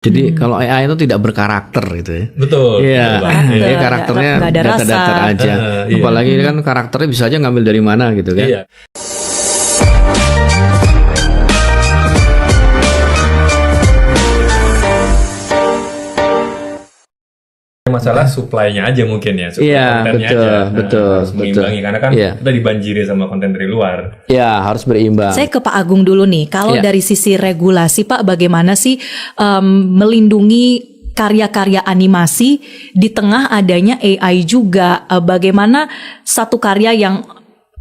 Jadi kalau AI itu tidak berkarakter gitu ya. Betul. Iya. Jadi karakternya nggak ada rasa. datar aja. Iya. Apalagi kan karakternya bisa aja ngambil dari mana gitu kan. Iya. Masalah supply-nya aja mungkin ya, supply Iya, kontennya betul, aja. betul, Harus mengimbangi karena kan Iya. kita dibanjiri sama konten dari luar. Ya harus berimbang. Saya ke Pak Agung dulu nih. Kalau Iya. dari sisi regulasi, Pak, bagaimana sih melindungi karya-karya animasi di tengah adanya AI juga? Bagaimana satu karya yang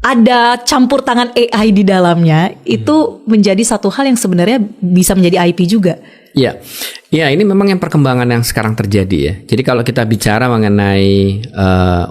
ada campur tangan AI di dalamnya itu menjadi satu hal yang sebenarnya bisa menjadi IP juga? Iya, ya ini memang yang perkembangan yang sekarang terjadi ya. Jadi kalau kita bicara mengenai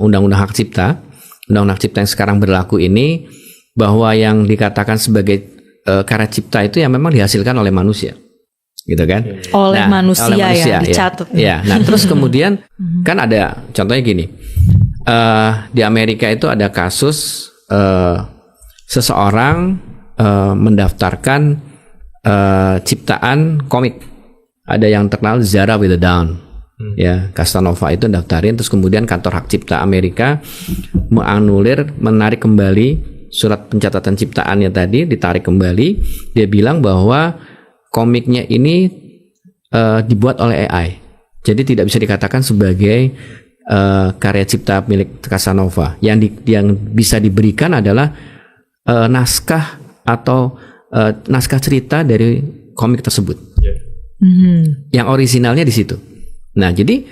undang-undang hak cipta yang sekarang berlaku ini, bahwa yang dikatakan sebagai karya cipta itu yang memang dihasilkan oleh manusia, gitu kan? Oleh manusia ya, dicatat. Ya. Nah, terus kemudian kan ada contohnya gini, di Amerika itu ada kasus seseorang mendaftarkan ciptaan komik. Ada yang terkenal Zara with a Down, ya Casanova itu daftarin, terus kemudian kantor hak cipta Amerika menganulir, menarik kembali surat pencatatan ciptaannya tadi, ditarik kembali. Dia bilang bahwa komiknya ini dibuat oleh AI, jadi tidak bisa dikatakan sebagai karya cipta milik Casanova. Yang bisa diberikan adalah naskah atau naskah cerita dari komik tersebut. Yang orisinalnya di situ. Nah, jadi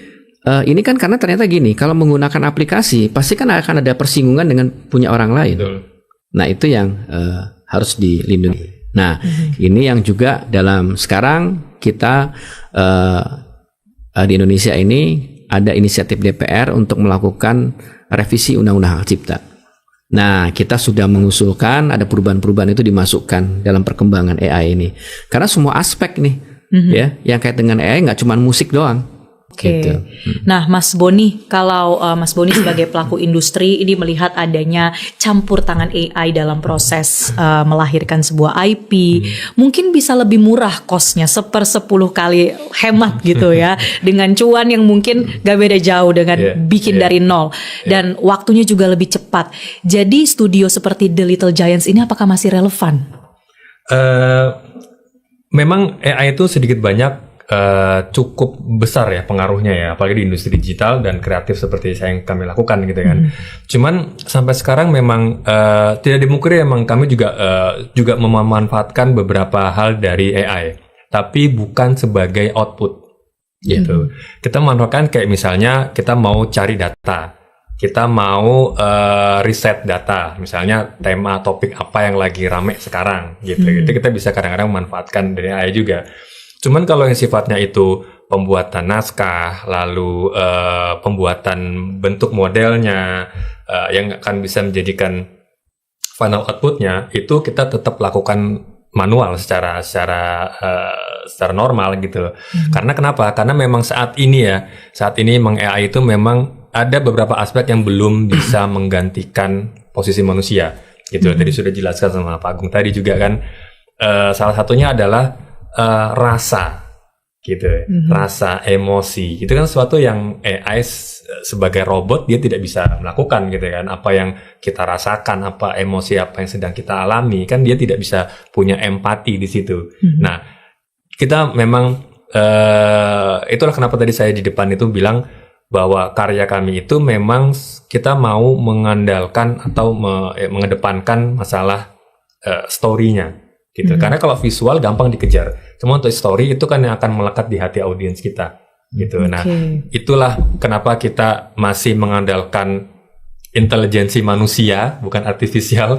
ini kan karena ternyata gini, kalau menggunakan aplikasi pasti kan akan ada persinggungan dengan punya orang lain. Betul. Nah, itu yang harus dilindungi. Nah, ini yang juga dalam sekarang kita di Indonesia ini ada inisiatif DPR untuk melakukan revisi Undang-Undang Hak Cipta. Nah, kita sudah mengusulkan ada perubahan-perubahan itu dimasukkan dalam perkembangan AI ini. Karena semua aspek nih, ya, yang kait dengan AI nggak cuma musik doang. Oke. Gitu. Nah, Mas Boni, kalau Mas Boni sebagai pelaku industri ini melihat adanya campur tangan AI dalam proses melahirkan sebuah IP, mungkin bisa lebih murah kosnya 1/10 kali hemat gitu ya, dengan cuan yang mungkin gak beda jauh dengan bikin dari nol, dan waktunya juga lebih cepat. Jadi studio seperti The Little Giants ini apakah masih relevan? Memang AI itu sedikit banyak cukup besar ya pengaruhnya ya, apalagi di industri digital dan kreatif seperti yang kami lakukan gitu kan. Cuman sampai sekarang memang tidak dimungkiri, memang kami juga memanfaatkan beberapa hal dari AI, tapi bukan sebagai output gitu. Kita memanfaatkan kayak misalnya kita mau cari data, kita mau riset data, misalnya tema topik apa yang lagi rame sekarang gitu. Itu kita bisa kadang-kadang memanfaatkan dari AI juga. Cuman kalau yang sifatnya itu pembuatan naskah, lalu pembuatan bentuk modelnya yang akan bisa menjadikan final outputnya, itu kita tetap lakukan manual secara normal gitu. Karena kenapa? Karena memang saat ini memang AI itu memang ada beberapa aspek yang belum bisa menggantikan posisi manusia gitu. Tadi sudah dijelaskan sama Pak Agung tadi juga kan. Salah satunya adalah rasa gitu, rasa, emosi. Itu kan sesuatu yang AI sebagai robot dia tidak bisa melakukan gitu kan. Apa yang kita rasakan, apa emosi apa yang sedang kita alami, kan dia tidak bisa punya empati di situ. Nah, kita memang itulah kenapa tadi saya di depan itu bilang bahwa karya kami itu memang kita mau mengandalkan atau mengedepankan masalah story-nya gitu. Karena kalau visual gampang dikejar, cuma untuk story itu kan yang akan melekat di hati audiens kita gitu. Nah, itulah kenapa kita masih mengandalkan intelijensi manusia bukan artifisial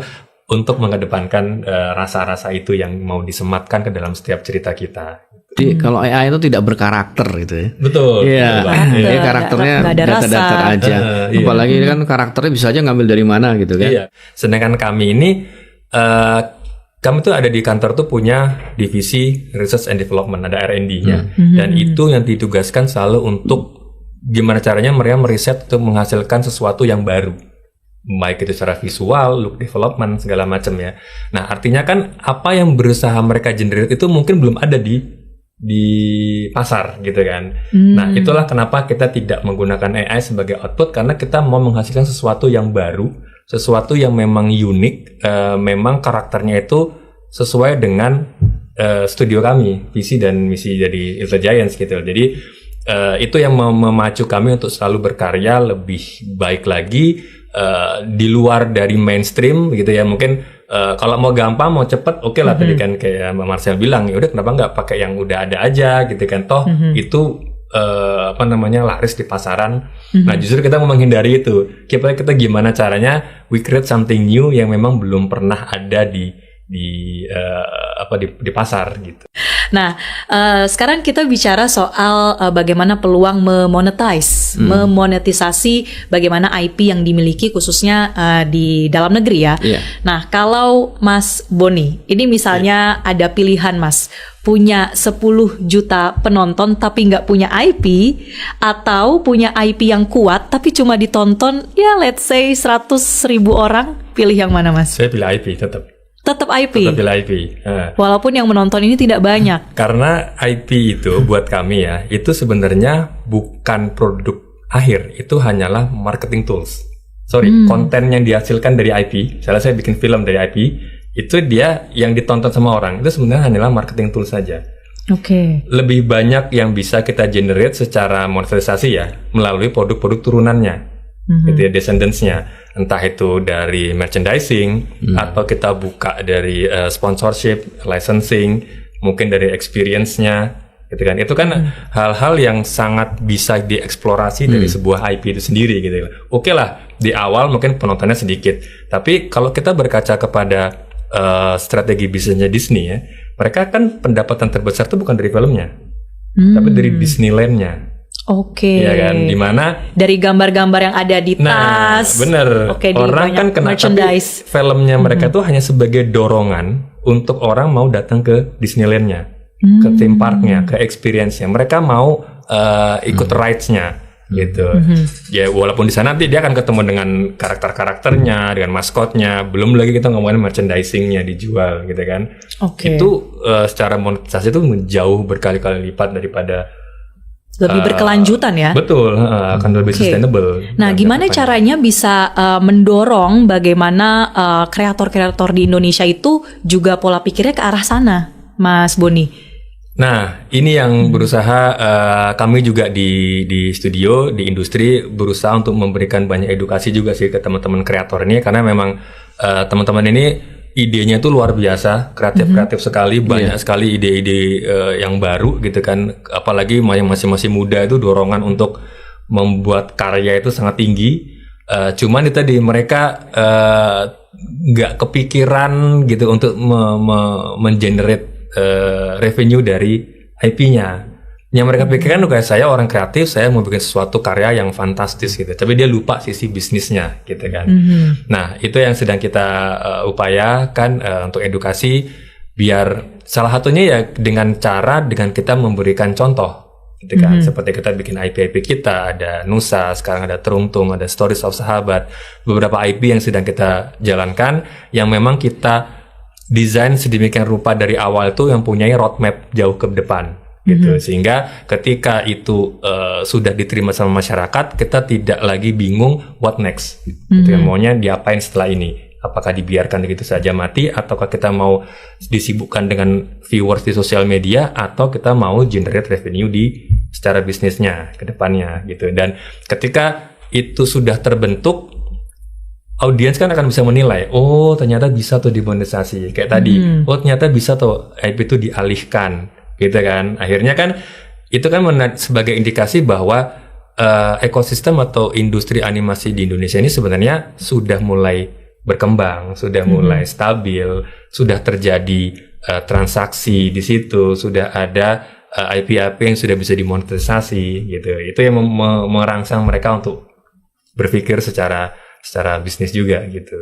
untuk mengedepankan rasa-rasa itu yang mau disematkan ke dalam setiap cerita kita. Jadi kalau AI itu tidak berkarakter gitu ya. Betul. Iya. Jadi karakternya nggak ada rasa. datar aja. Apalagi kan karakternya bisa aja ngambil dari mana gitu kan. Iya. Sedangkan kami ini kami tuh ada di kantor tuh punya divisi Research and Development, ada R&D-nya. Dan itu yang ditugaskan selalu untuk gimana caranya mereka meriset untuk menghasilkan sesuatu yang baru. Baik itu secara visual, look development, segala macam ya. Nah, artinya kan apa yang berusaha mereka generate itu mungkin belum ada di di pasar gitu kan. Nah, itulah kenapa kita tidak menggunakan AI sebagai output, karena kita mau menghasilkan sesuatu yang baru, sesuatu yang memang unik, memang karakternya itu sesuai dengan studio kami, visi dan misi dari Intelligiants gitu. Jadi itu yang memacu kami untuk selalu berkarya lebih baik lagi, di luar dari mainstream gitu ya. Mungkin kalau mau gampang, mau cepet, oke lah. Tadi kan kayak Mbak Marcel bilang, ya udah kenapa nggak pakai yang udah ada aja gitu kan, toh itu laris di pasaran. Nah, justru kita mau menghindari itu. Kita gimana caranya we create something new yang memang belum pernah ada di pasar gitu. Nah, sekarang kita bicara soal bagaimana peluang memonetisasi bagaimana IP yang dimiliki khususnya di dalam negeri ya. Iya. Nah, kalau Mas Boni, ini misalnya ada pilihan Mas, punya 10 juta penonton tapi nggak punya IP, atau punya IP yang kuat tapi cuma ditonton ya let's say 100.000 orang, pilih yang mana Mas? Saya pilih IP tetap. Tetap IP. Tetap pilih IP. Walaupun yang menonton ini tidak banyak. Karena IP itu buat kami ya, itu sebenarnya bukan produk akhir, itu hanyalah marketing tools. Konten yang dihasilkan dari IP. Misalnya saya bikin film dari IP, itu dia yang ditonton sama orang, itu sebenarnya hanyalah marketing tools saja. Oke. Lebih banyak yang bisa kita generate secara monetisasi ya melalui produk-produk turunannya. Gitu ya, descendants-nya, entah itu dari merchandising atau kita buka dari sponsorship, licensing, mungkin dari experience-nya gitu kan. Itu kan hal-hal yang sangat bisa dieksplorasi dari sebuah IP itu sendiri gitu. Oke lah, di awal mungkin penontonnya sedikit, tapi kalau kita berkaca kepada strategi bisnisnya Disney ya, mereka kan pendapatan terbesar itu bukan dari filmnya, tapi dari Disneyland-nya. Oke. Iya kan, dimana dari gambar-gambar yang ada di tas. Nah, bener. Oke, orang kan kena, tapi filmnya mereka tuh hanya sebagai dorongan untuk orang mau datang ke Disneyland-nya, ke theme park-nya, ke experience-nya. Mereka mau ikut rides-nya gitu. Ya walaupun di sana nanti dia akan ketemu dengan karakter-karakternya, dengan maskotnya, belum lagi kita ngomongin merchandising-nya dijual gitu kan. Oke. Itu secara monetisasi itu jauh berkali-kali lipat daripada lebih berkelanjutan ya. Betul, akan lebih sustainable. Nah, gimana caranya bisa mendorong bagaimana kreator-kreator di Indonesia itu juga pola pikirnya ke arah sana, Mas Boni? Nah, ini yang berusaha kami juga di studio, di industri berusaha untuk memberikan banyak edukasi juga sih ke teman-teman kreator ini, karena memang teman-teman ini idenya tuh luar biasa, kreatif sekali, banyak sekali ide-ide yang baru gitu kan. Apalagi yang masih muda itu dorongan untuk membuat karya itu sangat tinggi. Cuman itu tadi mereka nggak kepikiran gitu untuk mengenerate revenue dari IP-nya. Yang mereka pikirkan kayak saya orang kreatif, saya mau bikin sesuatu karya yang fantastis gitu. Tapi dia lupa sisi bisnisnya gitu kan. Nah, itu yang sedang kita upayakan untuk edukasi, biar salah satunya ya dengan kita memberikan contoh gitu kan. Seperti kita bikin IP kita, ada Nusa, sekarang ada Teruntung, ada Stories of Sahabat, beberapa IP yang sedang kita jalankan yang memang kita desain sedemikian rupa dari awal itu yang punya roadmap jauh ke depan. Gitu, sehingga ketika itu sudah diterima sama masyarakat, kita tidak lagi bingung what next, gitu kan, maunya diapain setelah ini, apakah dibiarkan begitu saja mati, ataukah kita mau disibukkan dengan viewers di sosial media, atau kita mau generate revenue di secara bisnisnya ke depannya gitu. Dan ketika itu sudah terbentuk, audiens kan akan bisa menilai, oh ternyata bisa tuh dimonetisasi kayak tadi, oh ternyata bisa tuh IP itu dialihkan gitu kan. Akhirnya kan itu kan sebagai indikasi bahwa ekosistem atau industri animasi di Indonesia ini sebenarnya sudah mulai berkembang, sudah mulai stabil, sudah terjadi transaksi di situ, sudah ada IP-IP yang sudah bisa dimonetisasi gitu. Itu yang merangsang mereka untuk berpikir secara bisnis juga gitu.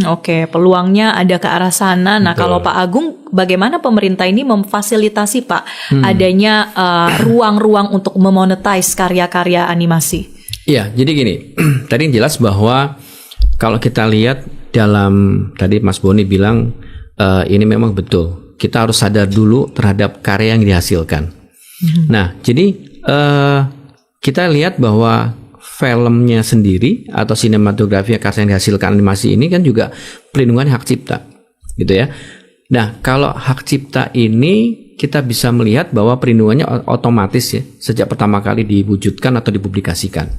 Oke, peluangnya ada ke arah sana. Nah, kalau Pak Agung, bagaimana pemerintah ini memfasilitasi Pak adanya ruang-ruang untuk memonetize karya-karya animasi? Iya, jadi gini, tadi jelas bahwa kalau kita lihat dalam tadi Mas Boni bilang ini memang betul kita harus sadar dulu terhadap karya yang dihasilkan. Nah, jadi kita lihat bahwa filmnya sendiri atau sinematografi karya yang dihasilkan animasi ini kan juga perlindungan hak cipta, gitu ya. Nah, kalau hak cipta ini kita bisa melihat bahwa perlindungannya otomatis ya sejak pertama kali diwujudkan atau dipublikasikan.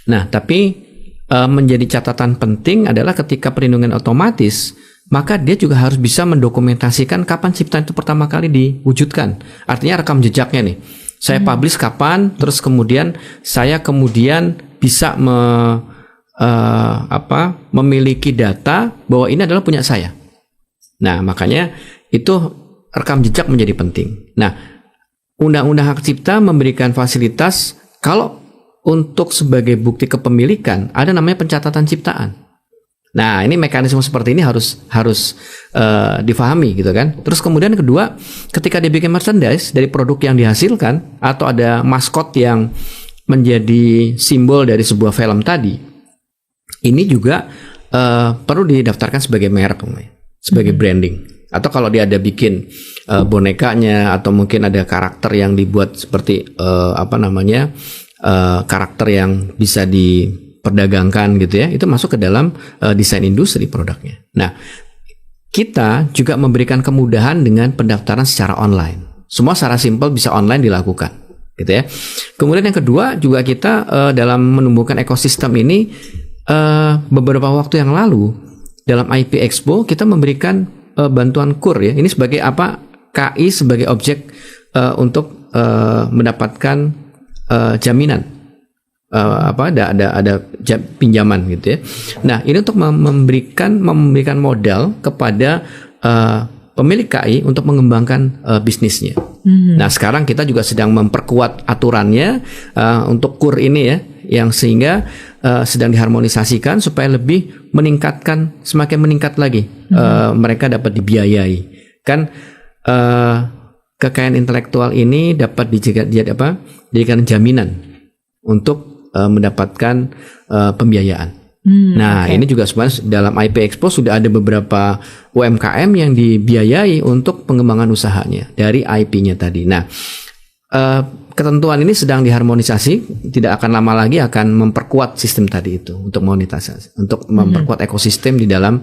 Nah, tapi menjadi catatan penting adalah ketika perlindungan otomatis, maka dia juga harus bisa mendokumentasikan kapan ciptaan itu pertama kali diwujudkan. Artinya rekam jejaknya nih. Saya publish kapan, terus kemudian saya bisa memiliki data bahwa ini adalah punya saya. Nah, makanya itu rekam jejak menjadi penting. Nah, Undang-Undang Hak Cipta memberikan fasilitas kalau untuk sebagai bukti kepemilikan ada namanya pencatatan ciptaan. Nah, ini mekanisme seperti ini harus difahami gitu kan. Terus kemudian kedua, ketika dia bikin merchandise dari produk yang dihasilkan atau ada maskot yang menjadi simbol dari sebuah film tadi, ini juga perlu didaftarkan sebagai merek, sebagai branding. Atau kalau dia ada bikin bonekanya atau mungkin ada karakter yang dibuat seperti karakter yang bisa diperdagangkan gitu ya, itu masuk ke dalam desain industri produknya. Nah, kita juga memberikan kemudahan dengan pendaftaran secara online. Semua secara simpel bisa online dilakukan, gitu ya. Kemudian yang kedua juga kita dalam menumbuhkan ekosistem ini beberapa waktu yang lalu dalam IP Expo kita memberikan bantuan KUR ya. Ini sebagai apa? KI sebagai objek untuk mendapatkan jaminan ada pinjaman gitu ya. Nah, ini untuk memberikan modal kepada pemilik KI untuk mengembangkan bisnisnya. Nah, sekarang kita juga sedang memperkuat aturannya untuk KUR ini ya, yang sehingga sedang diharmonisasikan supaya lebih semakin meningkat lagi mereka dapat dibiayai. Kan kekayaan intelektual ini dapat dijadikan jaminan untuk mendapatkan pembiayaan. Ini juga sebenarnya dalam IP Expo sudah ada beberapa UMKM yang dibiayai untuk pengembangan usahanya dari IP-nya tadi. Nah, ketentuan ini sedang diharmonisasi, tidak akan lama lagi akan memperkuat sistem tadi itu untuk monetisasi, untuk memperkuat ekosistem di dalam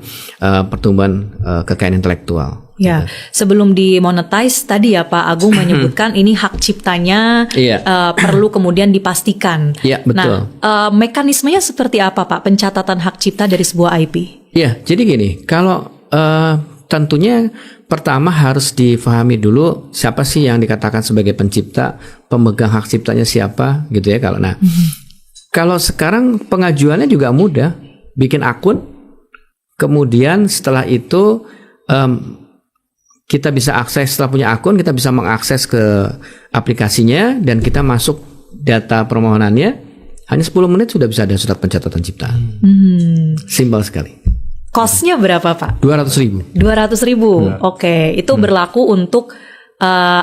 pertumbuhan kekayaan intelektual. Ya, sebelum dimonetize tadi ya Pak Agung menyebutkan ini hak ciptanya perlu kemudian dipastikan. Iya, betul. Nah, mekanismenya seperti apa Pak pencatatan hak cipta dari sebuah IP? Iya, jadi gini, kalau tentunya pertama harus difahami dulu siapa sih yang dikatakan sebagai pencipta, pemegang hak ciptanya siapa, gitu ya. Kalau sekarang pengajuannya juga mudah, bikin akun, kemudian setelah itu kita bisa akses, setelah punya akun kita bisa mengakses ke aplikasinya dan kita masuk data permohonannya, hanya 10 menit sudah bisa ada surat pencatatan ciptaan. Simpel sekali. Cost-nya berapa Pak? 200.000. 200.000. Oke, itu berlaku untuk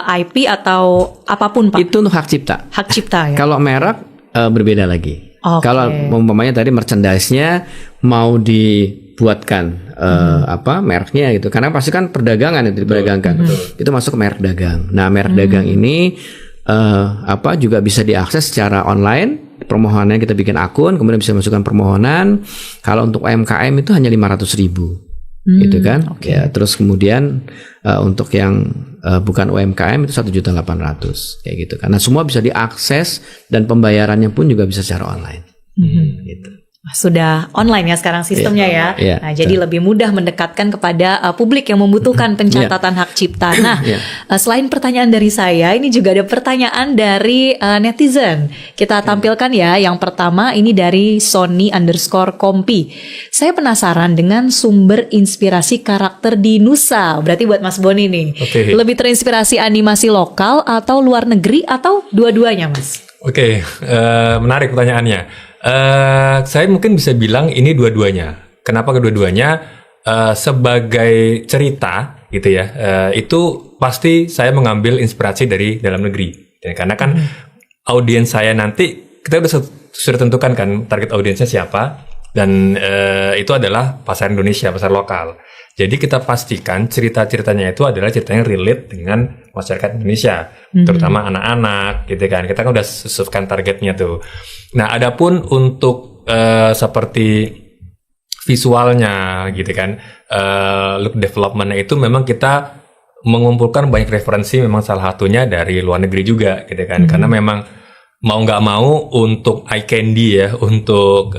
IP atau apapun Pak? Itu untuk hak cipta. Hak cipta ya. Kalau merek berbeda lagi. Kalau umpamanya tadi merchandise-nya mau dibuatkan mereknya gitu, karena pasti kan perdagangan itu diperdagangkan. Itu masuk ke merek dagang. Nah, merek dagang ini juga bisa diakses secara online. Permohonan kita bikin akun, kemudian bisa masukkan permohonan. Kalau untuk UMKM itu hanya 500.000, gitu kan? Ya, terus kemudian untuk yang bukan UMKM itu 1.800.000 kayak gitu. Karena semua bisa diakses dan pembayarannya pun juga bisa secara online. Gitu. Sudah online ya sekarang sistemnya ya. Nah, jadi lebih mudah mendekatkan kepada publik yang membutuhkan pencatatan hak cipta. Nah, selain pertanyaan dari saya, ini juga ada pertanyaan dari netizen. Kita tampilkan ya. Yang pertama ini dari Sony_Kompi. Saya penasaran dengan sumber inspirasi karakter di Nusa. Berarti buat Mas Boni nih. Lebih terinspirasi animasi lokal atau luar negeri atau dua-duanya, Mas? Menarik pertanyaannya. Saya mungkin bisa bilang ini dua-duanya. Kenapa kedua-duanya? Sebagai cerita gitu ya, itu pasti saya mengambil inspirasi dari dalam negeri. Karena kan audiens saya nanti kita sudah tentukan kan target audiensnya siapa. Dan itu adalah pasar Indonesia, pasar lokal. Jadi kita pastikan cerita-ceritanya itu adalah ceritanya relate dengan masyarakat Indonesia, terutama anak-anak, gitu kan. Kita kan udah sesuaikan targetnya tuh. Nah, adapun untuk seperti visualnya, gitu kan, look development-nya itu memang kita mengumpulkan banyak referensi, memang salah satunya dari luar negeri juga, gitu kan. Karena memang mau nggak mau untuk eye candy ya, untuk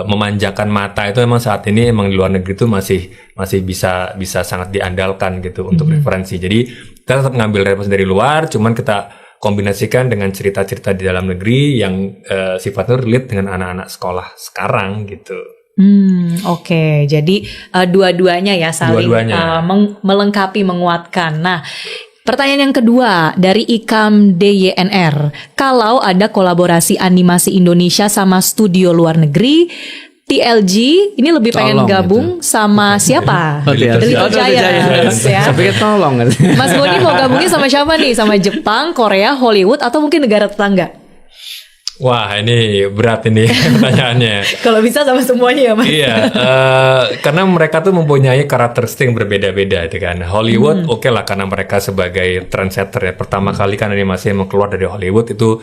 memanjakan mata itu memang saat ini emang di luar negeri itu masih bisa sangat diandalkan gitu untuk referensi. Jadi kita tetap ngambil referensi dari luar, cuman kita kombinasikan dengan cerita-cerita di dalam negeri yang sifatnya relate dengan anak-anak sekolah sekarang gitu. Oke. Jadi dua-duanya ya saling melengkapi, menguatkan. Nah, pertanyaan yang kedua dari Ikam DYNR. Kalau ada kolaborasi animasi Indonesia sama studio luar negeri, TLG ini lebih pengen gabung sama siapa? Little Giants ya. Saya pikir tolong. Mas Boni mau gabungin sama siapa nih? Sama Jepang, Korea, Hollywood, atau mungkin negara tetangga? Wah, ini berat ini pertanyaannya. Kalau bisa sama semuanya ya, Mas. Iya, karena mereka tuh mempunyai karakteristik yang berbeda-beda itu kan. Hollywood oke lah, karena mereka sebagai trendsetter ya. Pertama kali kan animasi yang keluar dari Hollywood itu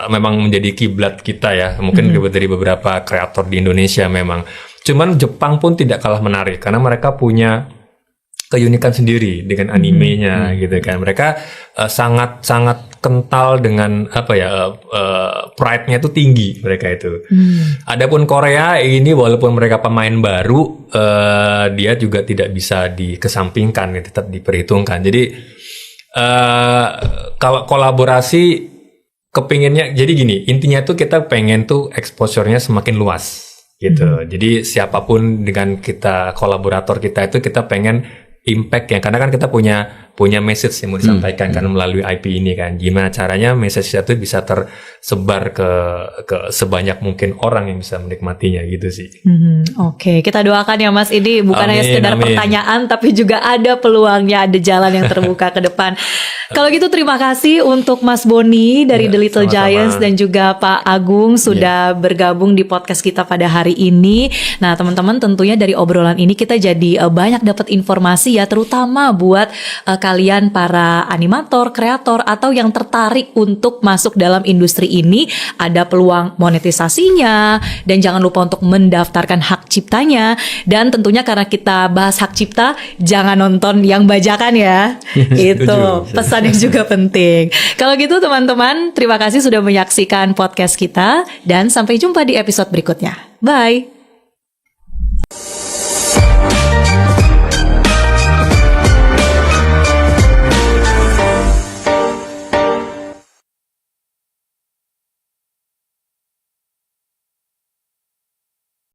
memang menjadi kiblat kita ya. Mungkin dari beberapa kreator di Indonesia memang. Cuman Jepang pun tidak kalah menarik karena mereka punya keunikan sendiri dengan animenya gitu kan. Mereka sangat kental dengan pride-nya itu tinggi mereka itu. Adapun Korea ini walaupun mereka pemain baru, dia juga tidak bisa dikesampingkan, tetap diperhitungkan. Jadi kalau kolaborasi kepinginnya, jadi gini, intinya tuh kita pengen tuh exposure-nya semakin luas gitu. Jadi siapapun dengan kita, kolaborator kita itu kita pengen impact ya, karena kan kita punya message yang mau disampaikan kan melalui IP ini kan. Gimana caranya message itu bisa tersebar ke sebanyak mungkin orang yang bisa menikmatinya gitu sih. Oke, kita doakan ya Mas, ini bukan hanya sekedar pertanyaan tapi juga ada peluangnya, ada jalan yang terbuka ke depan. Kalau gitu terima kasih untuk Mas Boni dari The Little Giants dan juga Pak Agung sudah bergabung di podcast kita pada hari ini. Nah, teman-teman, tentunya dari obrolan ini kita jadi banyak dapat informasi ya, terutama buat kalian para animator, kreator atau yang tertarik untuk masuk dalam industri ini. Ada peluang monetisasinya dan jangan lupa untuk mendaftarkan hak ciptanya. Dan tentunya karena kita bahas hak cipta, jangan nonton yang bajakan ya. Itu pesan yang juga penting. Kalau gitu teman-teman, terima kasih sudah menyaksikan podcast kita dan sampai jumpa di episode berikutnya. Bye.